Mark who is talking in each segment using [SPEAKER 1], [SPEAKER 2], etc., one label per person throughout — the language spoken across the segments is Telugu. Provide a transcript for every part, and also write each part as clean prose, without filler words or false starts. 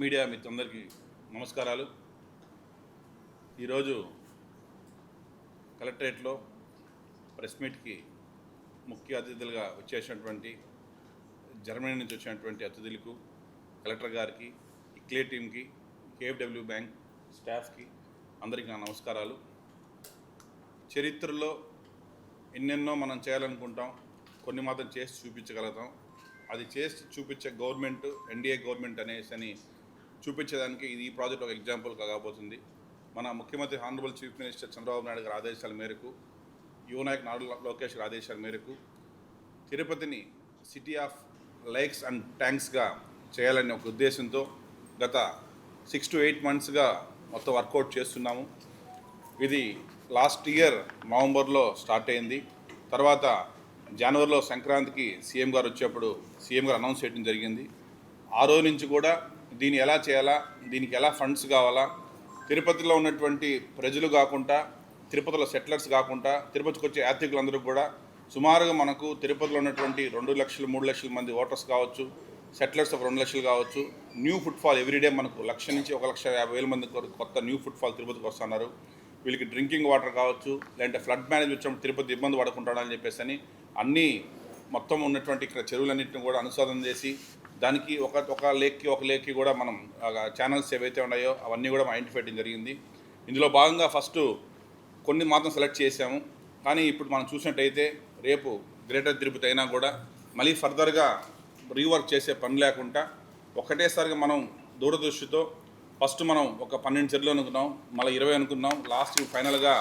[SPEAKER 1] మీడియా మిత్రులందరికీ నమస్కారాలు. ఈరోజు కలెక్టరేట్లో ప్రెస్ మీట్కి ముఖ్య అతిథులుగా వచ్చేసినటువంటి జర్మనీ నుంచి వచ్చినటువంటి అతిథులకు, కలెక్టర్ గారికి, ఇక్లే టీంకి, కేఎఫ్డబ్ల్యూ బ్యాంక్ స్టాఫ్కి అందరికీ నా నమస్కారాలు. చరిత్రలో ఎన్నెన్నో మనం చేయాలనుకుంటాం, కొన్ని మాత్రం చేసి చూపించగలుగుతాం. అది చేసి చూపించే గవర్నమెంట్ ఎన్డీఏ గవర్నమెంట్ అని చూపించేదానికి ఈ ప్రాజెక్ట్ ఒక ఎగ్జాంపుల్ కాకపోతుంది. మన ముఖ్యమంత్రి honourable chief minister Chandrababu Naidu గారి ఆదేశాల మేరకు, యువనాయక్ నారా లోకేష్ గారి ఆదేశాల మేరకు తిరుపతిని సిటీ ఆఫ్ లేక్స్ అండ్ ట్యాంక్స్గా చేయాలనే ఒక ఉద్దేశంతో గత 6 to 8 monthsగా మొత్తం వర్కౌట్ చేస్తున్నాము. ఇది లాస్ట్ ఇయర్ నవంబర్లో స్టార్ట్ అయింది. తర్వాత జనవరిలో సంక్రాంతికి సీఎం గారు వచ్చేప్పుడు సీఎం గారు అనౌన్స్ చేయడం జరిగింది. ఆ రోజు నుంచి కూడా దీన్ని ఎలా చేయాలా, దీనికి ఎలా ఫండ్స్ కావాలా, తిరుపతిలో ఉన్నటువంటి ప్రజలు కాకుండా, తిరుపతిలో సెటిలర్స్ కాకుండా, తిరుపతికి వచ్చే యాత్రికులందరూ కూడా సుమారుగా మనకు తిరుపతిలో ఉన్నటువంటి 2 లక్షలు 3 లక్షల మంది ఓటర్స్ కావచ్చు, సెటిలర్స్ ఒక 2 లక్షలు కావచ్చు, న్యూ ఫుట్ఫాల్ ఎవ్రీడే మనకు 1 నుంచి 1,50,000 మంది కొత్త న్యూ ఫుట్ఫాల్ తిరుపతికి వస్తున్నారు. వీళ్ళకి డ్రింకింగ్ వాటర్ కావచ్చు, లేదంటే ఫ్లడ్ మేనేజ్ వచ్చినప్పుడు తిరుపతి ఇబ్బంది పడుకుంటాడని చెప్పేసి అన్నీ మొత్తం ఉన్నటువంటి ఇక్కడ చెరువులన్నింటిని కూడా అనుసంధానం చేసి దానికి ఒక లేక్కి కూడా మనం ఛానల్స్ ఏవైతే ఉన్నాయో అవన్నీ కూడా ఐడెంటిఫై చేయడం జరిగింది. ఇందులో భాగంగా ఫస్ట్ కొన్ని మాత్రం సెలెక్ట్ చేశాము. కానీ ఇప్పుడు మనం చూసినట్టయితే రేపు గ్రేటర్ తిరుపతి అయినా కూడా మళ్ళీ ఫర్దర్గా రీవర్క్ చేసే పని లేకుండా ఒకటేసారిగా మనం దూరదృష్టితో ఫస్ట్ మనం ఒక 12 చెరువులు అనుకున్నాం, మళ్ళీ 20 అనుకున్నాం, లాస్ట్ ఫైనల్గా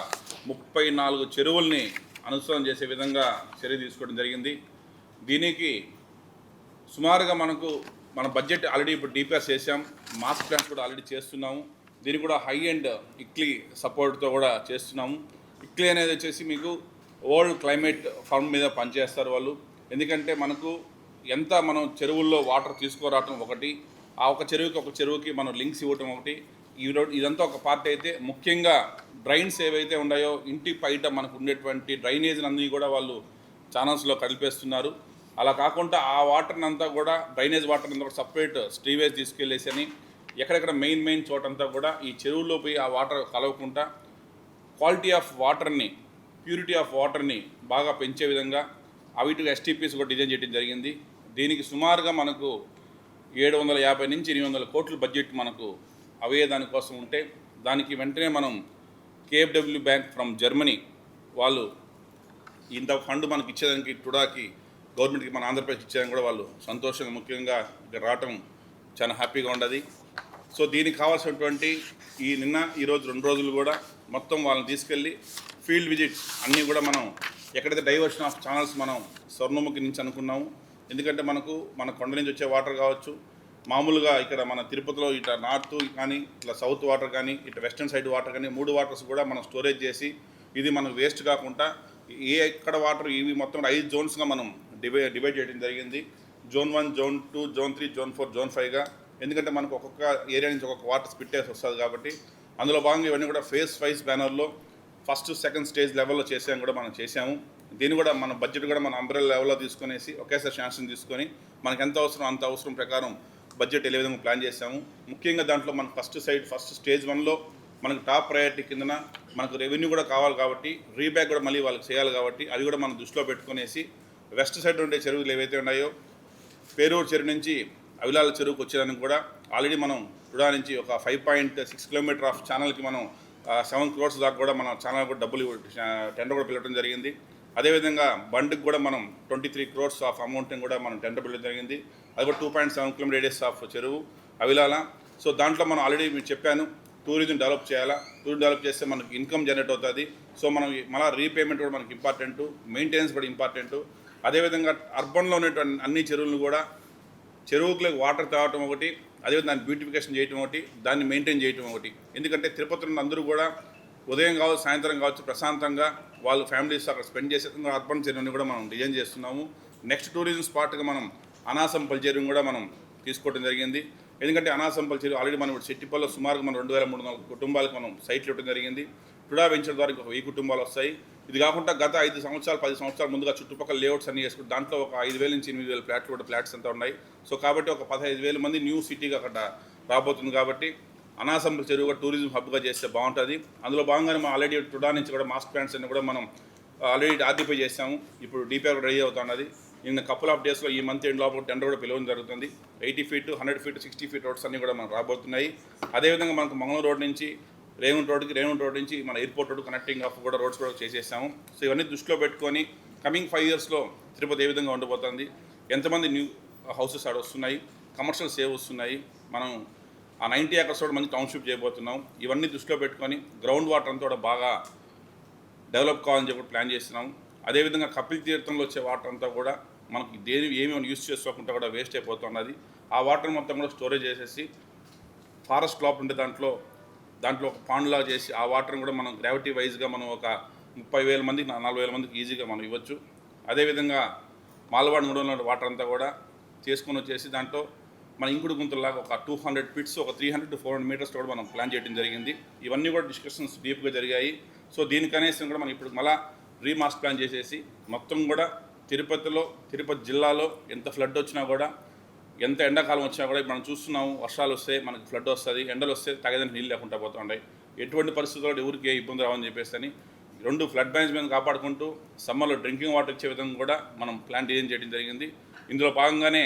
[SPEAKER 1] 34 చెరువుల్ని అనుసరణ చేసే విధంగా చర్య తీసుకోవడం జరిగింది. దీనికి సుమారుగా మన బడ్జెట్ ఆల్రెడీ ఇప్పుడు డిపిఆర్ చేసాం, మాస్ ప్లాన్స్ కూడా ఆల్రెడీ చేస్తున్నాము. దీనికి కూడా హై అండ్ ఇక్లీ సపోర్ట్తో కూడా చేస్తున్నాము. ఇక్లీ అనేది వచ్చేసి మీకు వరల్డ్ క్లైమేట్ ఫండ్ మీద పనిచేస్తారు వాళ్ళు. ఎందుకంటే మనకు ఎంత మనం చెరువుల్లో వాటర్ తీసుకురావటం ఒకటి, ఆ ఒక చెరువుకి మనం లింక్స్ ఇవ్వటం ఒకటి, ఇదంతా ఒక పార్ట్ అయితే ముఖ్యంగా డ్రైన్స్ ఏవైతే ఉన్నాయో ఇంటి బయట మనకు ఉండేటువంటి డ్రైనేజ్ అన్నీ కూడా వాళ్ళు ఛానల్స్లో కలిపేస్తున్నారు. అలా కాకుండా ఆ వాటర్ని అంతా కూడా డ్రైనేజ్ వాటర్ అంతా కూడా సపరేట్ స్ట్రీవేజ్ తీసుకెళ్ళేసి ఎక్కడెక్కడ మెయిన్ చోటంతా కూడా ఈ చెరువుల్లో పోయి ఆ వాటర్ కలవకుండా క్వాలిటీ ఆఫ్ వాటర్ని, ప్యూరిటీ ఆఫ్ వాటర్ని బాగా పెంచే విధంగా వీటికి ఎస్టీపీస్ కూడా డిజైన్ చేయడం జరిగింది. దీనికి సుమారుగా మనకు 750 నుంచి 800 కోట్ల బడ్జెట్ మనకు అవే దానికోసం ఉంటే, దానికి వెంటనే మనం కేఎఫ్డబ్ల్యూ బ్యాంక్ ఫ్రమ్ జర్మనీ వాళ్ళు ఇంత ఫండ్ మనకి ఇచ్చేదానికి టుడాకి గవర్నమెంట్కి మన ఆంధ్రప్రదేశ్ ఇచ్చేదానికి కూడా వాళ్ళు సంతోషంగా ముఖ్యంగా ఇక్కడ రావటం చాలా హ్యాపీగా ఉండదు. సో దీనికి కావాల్సినటువంటి ఈరోజు 2 రోజులు కూడా మొత్తం వాళ్ళని తీసుకెళ్ళి ఫీల్డ్ విజిట్స్ అన్నీ కూడా మనం ఎక్కడైతే డైవర్షన్ ఆఫ్ ఛానల్స్ మనం స్వర్ణముఖి నుంచి అనుకున్నాము. ఎందుకంటే మన కొండ నుంచి వచ్చే వాటర్ కావచ్చు, మామూలుగా ఇక్కడ మన తిరుపతిలో ఇట్లా నార్త్ కానీ, ఇట్లా సౌత్ వాటర్ కానీ, ఇట్లా వెస్టర్న్ సైడ్ వాటర్ కానీ 3 వాటర్స్ కూడా మనం స్టోరేజ్ చేసి ఇది మనకు వేస్ట్ కాకుండా ఎక్కడ వాటర్ ఇవి మొత్తం 5 జోన్స్గా మనం డివైడ్ చేయడం జరిగింది. Zone 1, zone 2, zone 3, zone 4, zone 5గా. ఎందుకంటే మనకు ఒక్కొక్క ఏరియా నుంచి ఒక్కొక్క వాటర్ స్పిట్టేసి వస్తుంది కాబట్టి అందులో భాగంగా ఇవన్నీ కూడా ఫేస్ వైజ్ బ్యానర్లో ఫస్ట్ సెకండ్ స్టేజ్ లెవెల్లో మనం చేసాము. దీన్ని కూడా మన బడ్జెట్ కూడా మన అంబ్రెల్లా లెవెల్లో తీసుకునేసి ఒకేసారి శాంక్షన్ తీసుకొని మనకు ఎంత అవసరం అంత అవసరం ప్రకారం బడ్జెట్ ఏ విధంగా ప్లాన్ చేసాము. ముఖ్యంగా దాంట్లో మన ఫస్ట్ స్టేజ్ 1లో మనకు టాప్ ప్రయారిటీ కిందన మనకు రెవెన్యూ కూడా కావాలి కాబట్టి రీబ్యాక్ కూడా మళ్ళీ వాళ్ళకి చేయాలి కాబట్టి అది కూడా మనం దృష్టిలో పెట్టుకునేసి వెస్ట్ సైడ్ ఉండే చెరువులు ఏవైతే ఉన్నాయో పేరూరు చెరువు నుంచి అవిలాల చెరువుకు వచ్చేదానికి కూడా ఆల్రెడీ మనం టుడా నుంచి ఒక 5.6 కిలోమీటర్ ఆఫ్ ఛానల్కి మనం 7 crores దాకా కూడా మన ఛానల్ కూడా డబ్బులు టెండర్ కూడా పిలవడం జరిగింది. అదేవిధంగా బండ్కి కూడా మనం 23 crores ఆఫ్ అమౌంట్ని కూడా మనం టెండర్ పిలవడం జరిగింది. అది కూడా 2.7 km రేడియస్ ఆఫ్ చెరువు అవిలాల. సో దాంట్లో మనం ఆల్రెడీ మీకు చెప్పాను, టూరిజం డెవలప్ చేయాలా, టూరిజం డెవలప్ చేస్తే మనకి ఇన్కమ్ జనరేట్ అవుతుంది. సో మనం మళ్ళీ రీపేమెంట్ కూడా మనకి ఇంపార్టెంటు, మెయింటెనెన్స్ కూడా ఇంపార్టెంటు. అదేవిధంగా అర్బన్లో ఉన్నటువంటి అన్ని చెరువులను కూడా చెరువులకు వాటర్ తాగటం ఒకటి, అదేవిధంగా దాన్ని బ్యూటిఫికేషన్ చేయటం ఒకటి, దాన్ని మెయింటైన్ చేయటం ఒకటి. ఎందుకంటే తిరుపతిలో అందరూ కూడా ఉదయం కావచ్చు, సాయంత్రం కావచ్చు, ప్రశాంతంగా వాళ్ళు ఫ్యామిలీస్ అక్కడ స్పెండ్ చేసే అర్బన్ చెరువుని కూడా మనం డిజైన్ చేస్తున్నాము. నెక్స్ట్ టూరిజం స్పాట్గా మనం అనాసంపల్లి చెరువుని కూడా మనం తీసుకోవడం జరిగింది. ఎందుకంటే అనాసంపల్లి చెరువు ఆల్రెడీ మనం సెట్టిపల్లిలో సుమారుగా మనం 2,300 కుటుంబాలకు మనం సైట్లు ఇవ్వడం జరిగింది. టుడా వెంచర్ ద్వారా ఇంకొక 1000 కుటుంబాలు వస్తాయి. ఇది కాకుండా గత 5 సంవత్సరాలు 10 సంవత్సరాల ముందుగా చుట్టుపక్కల లేఅవుట్స్ అన్ని చేసుకుంటే దాంట్లో ఒక 5,000 నుంచి 8,000 ఫ్లాట్లు కూడా ఫ్లాట్స్ అంతా ఉన్నాయి. సో కాబట్టి ఒక 15,000 మంది న్యూ సిటీగా అక్కడ రాబోతుంది. కాబట్టి అనాసంబ చెరువు కూడా టూరిజం హబ్గా చేస్తే బాగుంటుంది. అందులో భాగంగానే మనం ఆల్రెడీ టుడా నుంచి కూడా మాస్క్ ప్లాంట్స్ అన్ని కూడా మనం ఆల్రెడీ ఆర్డిఫై చేసాము. ఇప్పుడు డిపిఆర్ కూడా రెడీ అవుతున్నది. ఇన్ కపుల్ ఆఫ్ డేస్లో ఈ మంత్ ఎండ్ లోపల టెండర్ కూడా పిలవడం జరుగుతుంది. 80 ఫీట్ 100 ఫీట్ 60 ఫీట్ రోడ్స్ అన్నీ కూడా మనకు రాబోతున్నాయి. అదేవిధంగా మనకు మంగళూరు రోడ్ నుంచి రేవంత్ రోడ్ నుంచి మన ఎయిర్పోర్ట్ రోడ్ కనెక్టింగ్ ఆఫ్ కూడా రోడ్స్ కూడా చేసేసాము. సో ఇవన్నీ దృష్టిలో పెట్టుకొని కమింగ్ 5 ఇయర్స్లో తిరుపతి ఏ విధంగా ఉండబోతుంది, ఎంతమంది న్యూ హౌసెస్ ఆడ వస్తున్నాయి, కమర్షియల్ సేవ్ వస్తున్నాయి, మనం ఆ 90 acres కూడా మంచి టౌన్షిప్ చేయబోతున్నాం. ఇవన్నీ దృష్టిలో పెట్టుకొని గ్రౌండ్ వాటర్ అంతా కూడా బాగా డెవలప్ కావాలని చెప్పి ప్లాన్ చేస్తున్నాం. అదేవిధంగా కపిల్ తీర్థంలో వచ్చే వాటర్ అంతా కూడా మనకి ఏమి యూజ్ చేసుకోకుండా కూడా వేస్ట్ అయిపోతున్నది. ఆ వాటర్ మొత్తం కూడా స్టోరేజ్ చేసేసి ఫారెస్ట్ లోపల ఉండే దాంట్లో ఒక పాండ్లా చేసి ఆ వాటర్ని కూడా మనం గ్రావిటీ వైజ్గా మనం ఒక 30,000 మందికి 40,000 మందికి ఈజీగా మనం ఇవ్వచ్చు. అదేవిధంగా మాలవాడి గుడంలో వాటర్ అంతా కూడా చేసుకొని వచ్చేసి దాంట్లో మన ఇంకుడు గుంతలాగా ఒక 200 ఫీట్స్ ఒక 300 to 400 మీటర్స్ కూడా మనం ప్లాన్ చేయడం జరిగింది. ఇవన్నీ కూడా డిస్కషన్స్ డీప్గా జరిగాయి. సో దీనికనేసి కూడా మనం ఇప్పుడు మళ్ళీ రీమాస్టర్ ప్లాన్ చేసేసి మొత్తం కూడా తిరుపతి జిల్లాలో ఎంత ఫ్లడ్ వచ్చినా కూడా, ఎంత ఎండాకాలం వచ్చినా కూడా మనం చూస్తున్నాము. వర్షాలు వస్తే మనకి ఫ్లడ్ వస్తుంది, ఎండలు వస్తే తగదని నీళ్ళు లేకుండా పోతుంటాయి. ఎటువంటి పరిస్థితుల్లో ఎవరికి ఇబ్బంది రావని చెప్పేసి అని 2 ఫ్లడ్ మేనేజ్మెంట్ కాపాడుకుంటూ సమ్మర్లో డ్రింకింగ్ వాటర్ ఇచ్చే విధంగా కూడా మనం ప్లాన్ డిజైన్ చేయడం జరిగింది. ఇందులో భాగంగానే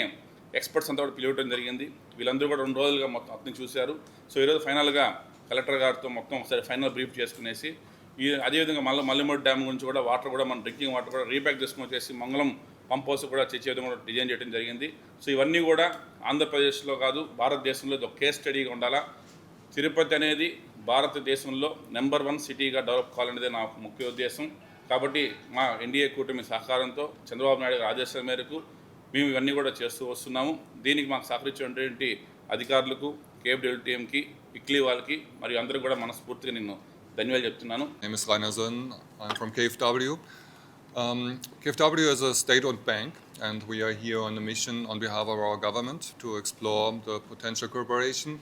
[SPEAKER 1] ఎక్స్పర్ట్స్ అంతా కూడా పిలవడం జరిగింది. వీళ్ళందరూ కూడా 2 రోజులుగా మొత్తం అతను చూశారు. సో ఈరోజు ఫైనల్గా కలెక్టర్ గారితో మొత్తం ఒకసారి ఫైనల్ బ్రీఫ్ చేసుకునేసి అదేవిధంగా మల్లిమూడి డ్యామ్ గురించి కూడా వాటర్ కూడా మనం డ్రింకింగ్ వాటర్ కూడా రీబ్యాక్ చేసుకుని వచ్చేసి మంగళం పంప్ హౌస్ కూడా చేసే విధంగా కూడా డిజైన్ చేయడం జరిగింది. సో ఇవన్నీ కూడా ఆంధ్రప్రదేశ్లో కాదు భారతదేశంలో ఒక కేస్ స్టడీగా ఉండాలా. తిరుపతి అనేది భారతదేశంలో నెంబర్ 1 సిటీగా డెవలప్ కావాలనేదే నా ముఖ్య ఉద్దేశం. కాబట్టి మా ఎన్డీఏ కూటమి సహకారంతో చంద్రబాబు నాయుడు గారి ఆదేశాల మేరకు మేము ఇవన్నీ కూడా చేస్తూ వస్తున్నాము. దీనికి మాకు సహకరించినటువంటి అధికారులకు, కేఎఫ్డబ్ల్యూ టీఎంకి, ఇక్లీ వాళ్ళకి మరియు అందరికీ కూడా మనస్ఫూర్తిగా నేను ధన్యవాదాలు చెప్తున్నాను.
[SPEAKER 2] My name is Rainer Sönn. I'm from KfW. KfW is a state-owned bank, and we are here on a mission on behalf of our government to explore the potential cooperation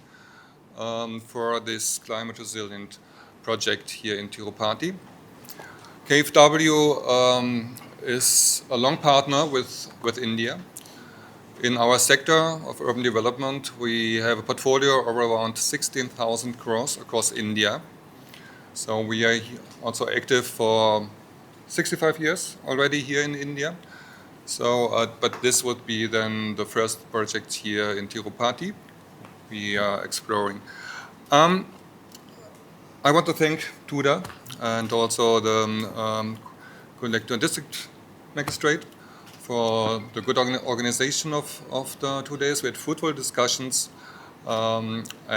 [SPEAKER 2] for this climate resilient project here in Tirupati. KfW is a long partner with India. In our sector of urban development, we have a portfolio of around 16,000 crores across India. So we are also active for 65 years already here in India. So, but this would be then the first project here in Tirupati we are exploring. I want to thank TUDA and also the Collector and District Magistrate for the good organization of the 2 days. We had fruitful discussions,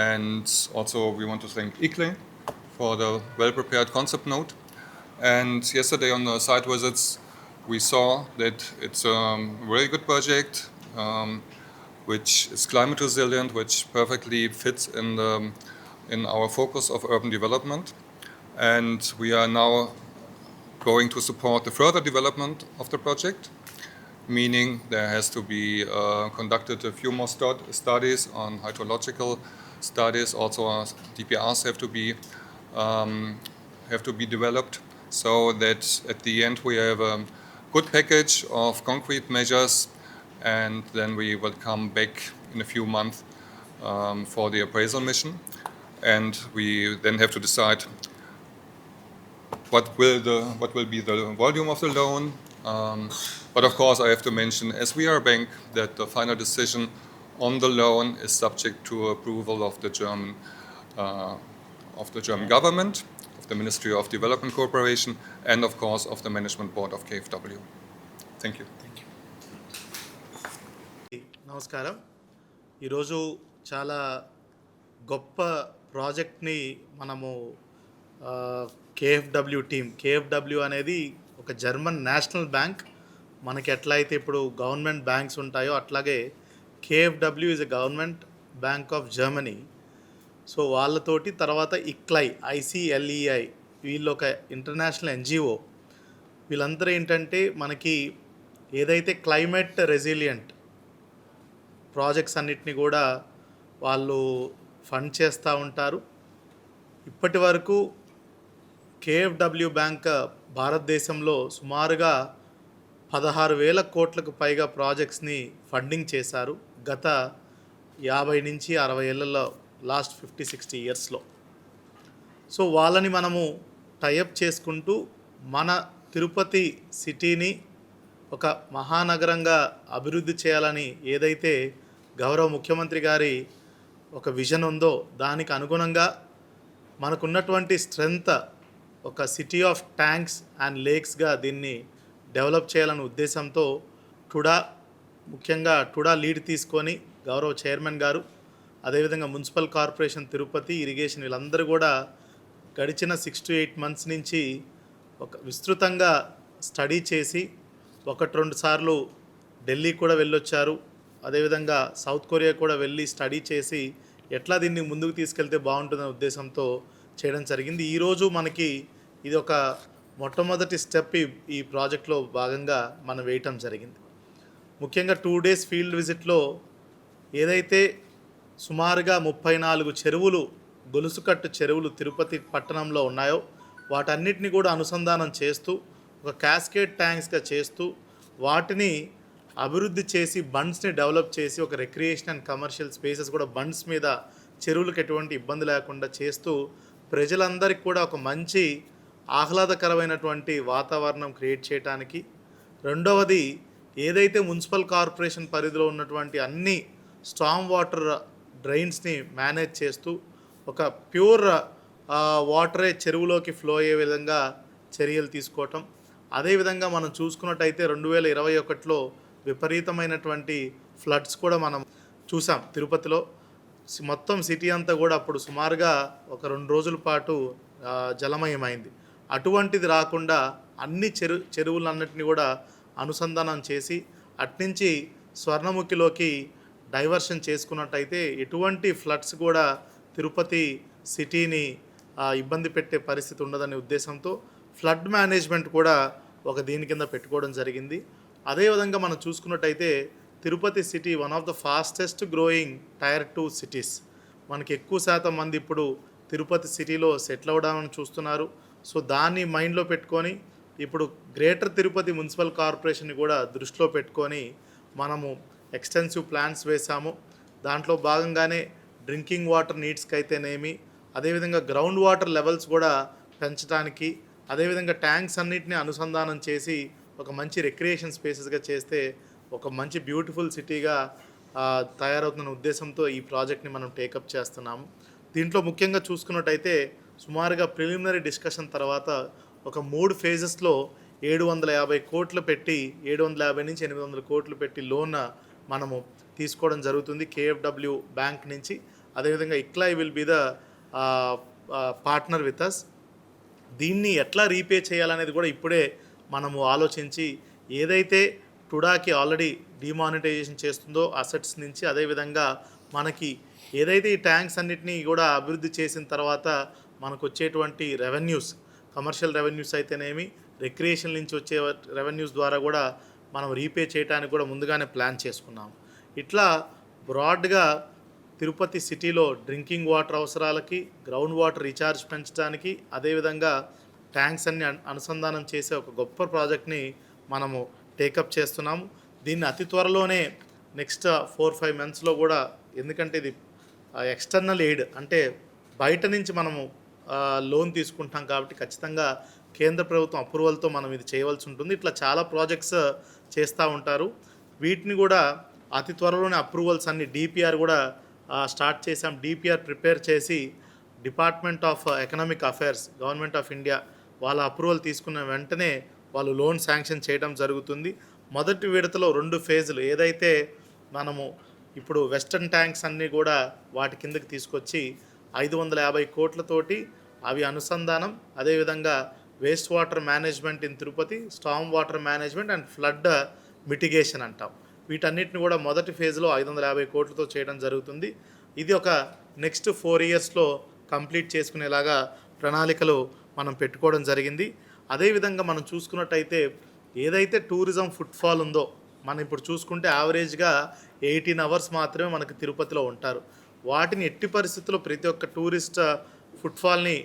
[SPEAKER 2] and also we want to thank ICLE for the well-prepared concept note. And yesterday on the site visits, we saw that it's a very good project, which is climate resilient, which perfectly fits in our focus of urban development. And we are now going to support the further development of the project, meaning there has to be conducted a few more studies on hydrological studies. Also, DPRs have to be developed so that at the end we have a good package of concrete measures, and then we will come back in a few months for the appraisal mission, and we then have to decide what will be the volume of the loan. But of course I have to mention, as we are a bank, that the final decision on the loan is subject to approval of the German government, of the Ministry of Development Cooperation, and of course of the Management Board of KfW. Thank you.
[SPEAKER 3] నమస్కారం. ఈరోజు చాలా గొప్ప ప్రాజెక్ట్ని మనము కేఎఫ్డబ్ల్యూ అనేది ఒక జర్మన్ నేషనల్ బ్యాంక్. మనకి ఎట్లయితే ఇప్పుడు గవర్నమెంట్ బ్యాంక్స్ ఉంటాయో అట్లాగే KFW is a government bank of Germany. So వాళ్ళతోటి తర్వాత ICLEI వీళ్ళు ఒక ఇంటర్నేషనల్ NGO. వీళ్ళందరూ ఏంటంటే మనకి ఏదైతే క్లైమేట్ రెసిలియంట్ ప్రాజెక్ట్స్ అన్నిటిని కూడా వాళ్ళు ఫండ్ చేస్తూ ఉంటారు. ఇప్పటి వరకు కేఎఫ్డబ్ల్యూ బ్యాంక్ భారతదేశంలో సుమారుగా 16,000 కోట్లకు పైగా ప్రాజెక్ట్స్ని ఫండింగ్ చేశారు. గత 50 నుంచి 60 ఏళ్లలో లాస్ట్ 50-60 ఇయర్స్లో. సో వాళ్ళని మనము టైఅప్ చేసుకుంటూ మన తిరుపతి సిటీని ఒక మహానగరంగా అభివృద్ధి చేయాలని ఏదైతే గౌరవ ముఖ్యమంత్రి గారి ఒక విజన్ ఉందో దానికి అనుగుణంగా మనకున్నటువంటి స్ట్రెంగ్త్ ఒక సిటీ ఆఫ్ ట్యాంక్స్ అండ్ లేక్స్గా దీన్ని డెవలప్ చేయాలనే ఉద్దేశంతో ముఖ్యంగా టుడా లీడ్ తీసుకొని గౌరవ చైర్మన్ గారు, అదేవిధంగా మున్సిపల్ కార్పొరేషన్ తిరుపతి, ఇరిగేషన్ వీళ్ళందరూ కూడా గడిచిన 6 to 8 మంత్స్ నుంచి ఒక విస్తృతంగా స్టడీ చేసి 1-2 సార్లు ఢిల్లీ కూడా వెళ్ళొచ్చారు. అదేవిధంగా సౌత్ కొరియా కూడా వెళ్ళి స్టడీ చేసి ఎట్లా దీన్ని ముందుకు తీసుకెళ్తే బాగుంటుందనే ఉద్దేశంతో చేయడం జరిగింది. ఈరోజు మనకి ఇది ఒక మొట్టమొదటి స్టెప్ ఈ ప్రాజెక్ట్లో భాగంగా మనం వేయటం జరిగింది. ముఖ్యంగా 2 days ఫీల్డ్ విజిట్లో ఏదైతే సుమారుగా 34 చెరువులు, గొలుసుకట్టు చెరువులు తిరుపతి పట్టణంలో ఉన్నాయో వాటన్నిటిని కూడా అనుసంధానం చేస్తూ ఒక క్యాస్కేడ్ ట్యాంక్స్గా చేస్తూ వాటిని అభివృద్ధి చేసి బండ్స్ని డెవలప్ చేసి ఒక రిక్రియేషన్ అండ్ కమర్షియల్ స్పేసెస్ కూడా బండ్స్ మీద చెరువులకు ఎటువంటి ఇబ్బంది లేకుండా చేస్తూ ప్రజలందరికీ కూడా ఒక మంచి ఆహ్లాదకరమైనటువంటి వాతావరణం క్రియేట్ చేయడానికి. రెండవది, ఏదైతే మున్సిపల్ కార్పొరేషన్ పరిధిలో ఉన్నటువంటి అన్ని స్టామ్ వాటర్ డ్రైన్స్ని మేనేజ్ చేస్తూ ఒక ప్యూర్ వాటరే చెరువులోకి ఫ్లో అయ్యే విధంగా చర్యలు తీసుకోవటం. అదేవిధంగా మనం చూసుకున్నట్టయితే 2021లో విపరీతమైనటువంటి ఫ్లడ్స్ కూడా మనం చూసాం తిరుపతిలో. మొత్తం సిటీ అంతా కూడా అప్పుడు సుమారుగా ఒక 2 రోజుల పాటు జలమయమైంది. అటువంటిది రాకుండా అన్ని చెరువులన్నింటినీ కూడా అనుసంధానం చేసి అట్నుంచి స్వర్ణముఖిలోకి డైవర్షన్ చేసుకున్నట్టయితే ఎటువంటి ఫ్లడ్స్ కూడా తిరుపతి సిటీని ఇబ్బంది పెట్టే పరిస్థితి ఉండదనే ఉద్దేశంతో ఫ్లడ్ మేనేజ్మెంట్ కూడా ఒక దీని కింద పెట్టుకోవడం జరిగింది. అదేవిధంగా మనం చూసుకున్నట్టయితే Tirupati city one of the fastest growing Tier 2 cities. మనకి ఎక్కువ శాతం మంది ఇప్పుడు తిరుపతి సిటీలో సెటిల్ అవ్వడాన్ని చూస్తున్నారు. సో దాన్ని మైండ్లో పెట్టుకొని ఇప్పుడు గ్రేటర్ తిరుపతి మున్సిపల్ కార్పొరేషన్ని కూడా దృష్టిలో పెట్టుకొని మనము ఎక్స్టెన్సివ్ ప్లాన్స్ వేసాము. దాంట్లో భాగంగానే డ్రింకింగ్ వాటర్ నీడ్స్కి అయితేనేమి, అదేవిధంగా గ్రౌండ్ వాటర్ లెవెల్స్ కూడా పెంచడానికి, అదేవిధంగా ట్యాంక్స్ అన్నిటిని అనుసంధానం చేసి ఒక మంచి రిక్రియేషన్ స్పేసెస్గా చేస్తే ఒక మంచి బ్యూటిఫుల్ సిటీగా తయారవుతున్న ఉద్దేశంతో ఈ ప్రాజెక్ట్ని మనం టేకప్ చేస్తున్నాము. దీంట్లో ముఖ్యంగా చూసుకున్నట్టయితే సుమారుగా ప్రిలిమినరీ డిస్కషన్ తర్వాత ఒక 3 phases లో 750 కోట్లు పెట్టి 750 నుంచి 800 కోట్లు పెట్టి లోన్ మనము తీసుకోవడం జరుగుతుంది KFW బ్యాంక్ నుంచి. అదేవిధంగా ICLEI will be the partner with us. దీన్ని ఎట్లా రీపే చేయాలనేది కూడా ఇప్పుడే మనము ఆలోచించి ఏదైతే టుడాకి ఆల్రెడీ డిమానిటైజేషన్ చేస్తుందో అసెట్స్ నుంచి, అదేవిధంగా మనకి ఏదైతే ఈ ట్యాంక్స్ అన్నిటినీ కూడా అభివృద్ధి చేసిన తర్వాత మనకు వచ్చేటువంటి రెవెన్యూస్, కమర్షియల్ రెవెన్యూస్ అయితేనేమి, రిక్రియేషన్ నుంచి వచ్చే రెవెన్యూస్ ద్వారా కూడా మనం రీపే చేయడానికి కూడా ముందుగానే ప్లాన్ చేసుకున్నాం. ఇట్లా బ్రాడ్గా తిరుపతి సిటీలో డ్రింకింగ్ వాటర్ అవసరాలకి, గ్రౌండ్ వాటర్ రీఛార్జ్ పెంచడానికి, అదేవిధంగా ట్యాంక్స్ అన్ని అనుసంధానం చేసే ఒక గొప్ప ప్రాజెక్ట్ని మనము టేకప్ చేస్తున్నాము. దీన్ని అతి త్వరలోనే నెక్స్ట్ 4-5 monthsలో కూడా, ఎందుకంటే ఇది ఎక్స్టర్నల్ ఎయిడ్ అంటే బయట నుంచి మనము లోన్ తీసుకుంటాం కాబట్టి ఖచ్చితంగా కేంద్ర ప్రభుత్వం అప్రూవల్తో మనం ఇది చేయవలసి ఉంటుంది. ఇట్లా చాలా ప్రాజెక్ట్స్ చేస్తూ ఉంటారు. వీటిని కూడా అతి త్వరలోనే అప్రూవల్స్ అన్ని డిపిఆర్ కూడా స్టార్ట్ చేసాం. డిపిఆర్ ప్రిపేర్ చేసి department of economic affairs, government of India వాళ్ళ అప్రూవల్ తీసుకున్న వెంటనే వాళ్ళు లోన్ శాంక్షన్ చేయడం జరుగుతుంది. మొదటి విడతలో 2 phases ఏదైతే మనము ఇప్పుడు వెస్టర్న్ ట్యాంక్స్ అన్నీ కూడా వాటి కిందకి తీసుకొచ్చి 550 కోట్లతోటి అవి అనుసంధానం, అదేవిధంగా waste water management in Tirupati, storm water management and flood mitigation అంటాం. వీటన్నిటిని కూడా మొదటి ఫేజ్లో 550 కోట్లతో చేయడం జరుగుతుంది. ఇది ఒక నెక్స్ట్ 4 yearsలో కంప్లీట్ చేసుకునేలాగా ప్రణాళికలు మనం పెట్టుకోవడం జరిగింది. అదేవిధంగా మనం చూసుకున్నట్టయితే ఏదైతే టూరిజం ఫుట్ఫాల్ ఉందో, మనం ఇప్పుడు చూసుకుంటే యావరేజ్గా 18 hours మాత్రమే మనకి తిరుపతిలో ఉంటారు. వాటిని ఎట్టి పరిస్థితుల్లో ప్రతి ఒక్క టూరిస్ట్ ఫుట్ఫాల్ని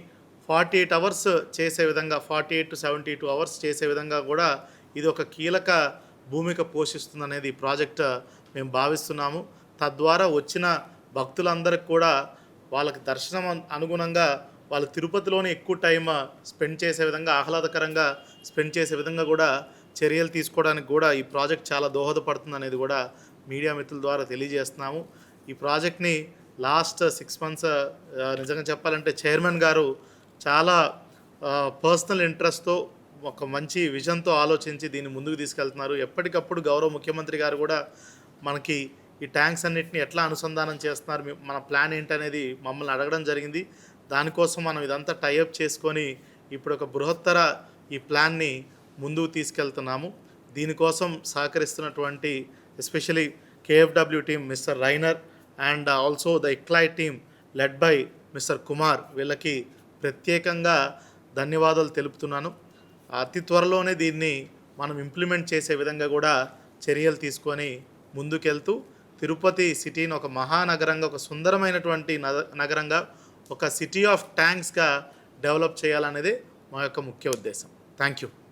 [SPEAKER 3] 48 hours చేసే విధంగా, 48 to 72 hours చేసే విధంగా కూడా ఇది ఒక కీలక భూమిక పోషిస్తుందనేది ఈ ప్రాజెక్ట్ మేము భావిస్తున్నాము. తద్వారా వచ్చిన భక్తులందరికీ కూడా వాళ్ళకి దర్శనం అనుగుణంగా వాళ్ళు తిరుపతిలోనే ఎక్కువ టైం స్పెండ్ చేసే విధంగా, ఆహ్లాదకరంగా స్పెండ్ చేసే విధంగా కూడా చర్యలు తీసుకోవడానికి కూడా ఈ ప్రాజెక్ట్ చాలా దోహదపడుతుంది అనేది కూడా మీడియా మిత్రుల ద్వారా తెలియజేస్తున్నాము. ఈ ప్రాజెక్ట్ని లాస్ట్ 6 months నిజంగా చెప్పాలంటే చైర్మన్ గారు చాలా పర్సనల్ ఇంట్రెస్ట్తో ఒక మంచి విజన్తో ఆలోచించి దీన్ని ముందుకు తీసుకెళ్తున్నారు. ఎప్పటికప్పుడు గౌరవ ముఖ్యమంత్రి గారు కూడా మనకి ఈ ట్యాంక్స్ అన్నిటిని ఎట్లా అనుసంధానం చేస్తున్నారు, మన ప్లాన్ ఏంటనేది మమ్మల్ని అడగడం జరిగింది. దానికోసం మనం ఇదంతా టైఅప్ చేసుకొని ఇప్పుడు ఒక బృహత్తర ఈ ప్లాన్ని ముందుకు తీసుకెళ్తున్నాము. దీనికోసం సహకరిస్తున్నటువంటి especially KFW team mister Rainer and also the ICLEI team led by mister Kumar, వీళ్ళకి ప్రత్యేకంగా ధన్యవాదాలు తెలుపుతున్నాను. అతి త్వరలోనే దీన్ని మనం ఇంప్లిమెంట్ చేసే విధంగా కూడా చర్యలు తీసుకొని ముందుకెళ్తూ తిరుపతి సిటీని ఒక మహానగరంగా, ఒక సుందరమైనటువంటి నగరంగా, ఒక సిటీ ఆఫ్ ట్యాంక్స్గా డెవలప్ చేయాలనేదే మా యొక్క ముఖ్య ఉద్దేశం. Thank you.